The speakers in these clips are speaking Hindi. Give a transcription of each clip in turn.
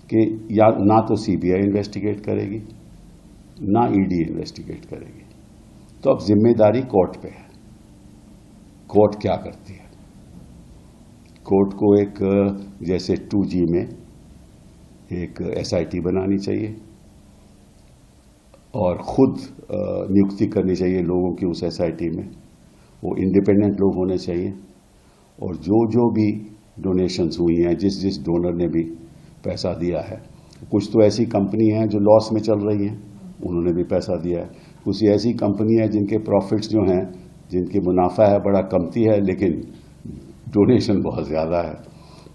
कि या ना तो सीबीआई इन्वेस्टिगेट करेगी ना ईडी इन्वेस्टिगेट करेगी। तो अब जिम्मेदारी कोर्ट पे है। कोर्ट क्या करती है? कोर्ट को एक जैसे 2G में एक SIT बनानी चाहिए और खुद नियुक्ति करनी चाहिए लोगों की उस SIT में। वो इंडिपेंडेंट लोग होने चाहिए और जो भी डोनेशंस हुई हैं, जिस डोनर ने भी पैसा दिया है, कुछ तो ऐसी कंपनी हैं जो लॉस में चल रही हैं, उन्होंने भी पैसा दिया है। कुछ ऐसी कंपनी है जिनके प्रॉफिट्स जो हैं, जिनकी मुनाफा है बड़ा कमती है लेकिन डोनेशन बहुत ज़्यादा है।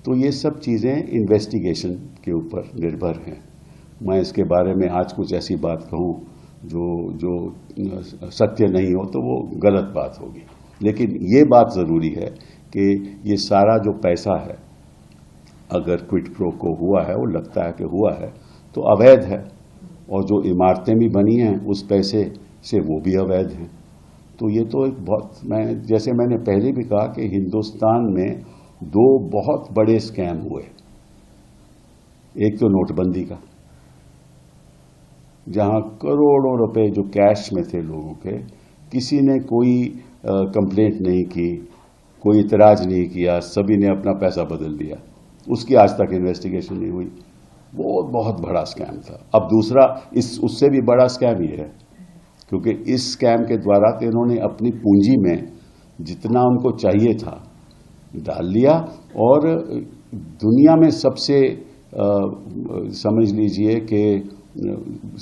तो ये सब चीज़ें इन्वेस्टिगेशन के ऊपर निर्भर हैं। मैं इसके बारे में आज कुछ ऐसी बात कहूँ जो सत्य नहीं हो तो वो गलत बात होगी। लेकिन ये बात ज़रूरी है कि ये सारा जो पैसा है, अगर क्विड प्रो को हुआ है, वो लगता है कि हुआ है, तो अवैध है। और जो इमारतें भी बनी हैं उस पैसे से, वो भी अवैध हैं। तो ये तो एक बहुत, जैसे मैंने पहले भी कहा कि हिंदुस्तान में 2 बहुत बड़े स्कैम हुए। एक तो नोटबंदी का, जहां करोड़ों रुपए जो कैश में थे लोगों के, किसी ने कोई कंप्लेंट नहीं की, कोई इतराज नहीं किया, सभी ने अपना पैसा बदल दिया, उसकी आज तक इन्वेस्टिगेशन नहीं हुई। वो बहुत बड़ा स्कैम था। अब दूसरा उससे भी बड़ा स्कैम ये है, क्योंकि इस स्कैम के द्वारा तो इन्होंने अपनी पूंजी में जितना उनको चाहिए था डाल लिया और दुनिया में सबसे समझ लीजिए कि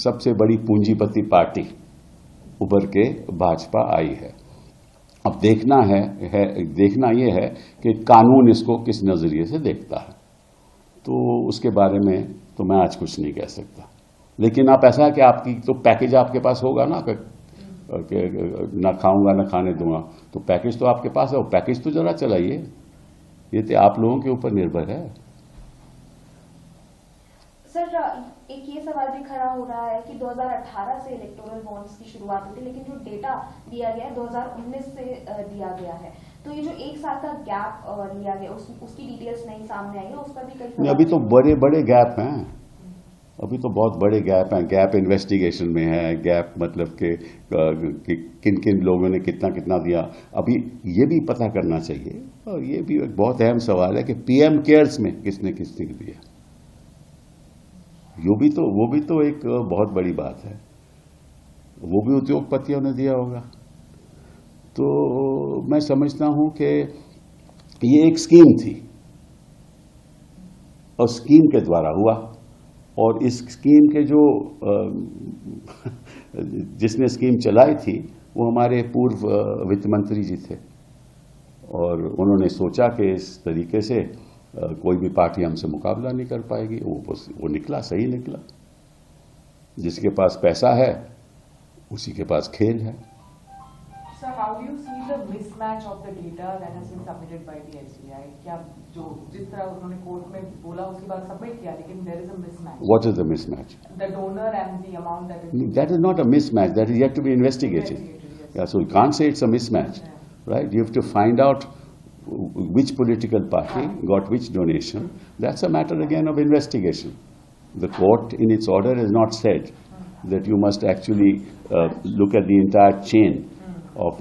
सबसे बड़ी पूंजीपति पार्टी उभर के भाजपा आई है। अब देखना ये है कि कानून इसको किस नजरिए से देखता है। तो उसके बारे में तो मैं आज कुछ नहीं कह सकता। लेकिन आप ऐसा है कि आपकी तो पैकेज आपके पास होगा ना, ना खाऊंगा ना खाने दूंगा, तो पैकेज तो आपके पास है, वो पैकेज तो जरा चलाइए। ये तो आप लोगों के ऊपर निर्भर है। सर, एक ये सवाल भी खड़ा हो रहा है कि 2018 से इलेक्टोरल बॉन्ड्स की शुरुआत हुई थी, लेकिन जो डेटा दिया गया है 2019 से दिया गया है। तो ये जो 1 साल का गैप लिया गया, उसकी डिटेल्स नहीं सामने आई है, उस पर भी कई अभी तो बड़े गैप हैं। अभी तो बहुत बड़े गैप हैं। गैप इन्वेस्टिगेशन में है, गैप मतलब कि किन किन लोगों ने कितना कितना दिया। अभी ये भी पता करना चाहिए, और ये भी एक बहुत अहम सवाल है कि PM केयर्स में किसने किसने दिया। वो भी तो एक बहुत बड़ी बात है। वो भी उद्योगपतियों ने दिया होगा। तो मैं समझता हूं कि ये एक स्कीम थी और स्कीम के द्वारा हुआ। और इस स्कीम के जो जिसने स्कीम चलाई थी वो हमारे पूर्व वित्त मंत्री जी थे, और उन्होंने सोचा कि इस तरीके से कोई भी पार्टी हमसे मुकाबला नहीं कर पाएगी। वो निकला, सही निकला। जिसके पास पैसा है उसी के पास खेल है। Sir, how do you see the mismatch of the data that has been submitted by the SBI? क्या जो जिस तरह उन्होंने कोर्ट में बोला उसके बाद सबमिट किया, लेकिन there is a mismatch. What is the mismatch? The donor and the amount that is. That is not a mismatch. That is yet to be investigated. Yes. Yeah, so you can't say it's a mismatch, right? You have to find out which political party got which donation. That's a matter again of investigation. The court in its order has not said that you must actually look at the entire chain of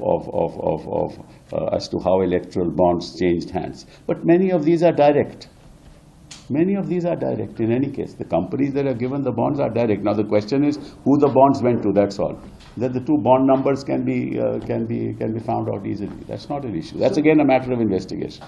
as to how electoral bonds changed hands. But many of these are direct. Many of these are direct in any case. The companies that are given the bonds are direct. Now the question is who the bonds went to, that's all. That the 2 bond numbers can be found out easily. That's not an issue. That's again a matter of investigation.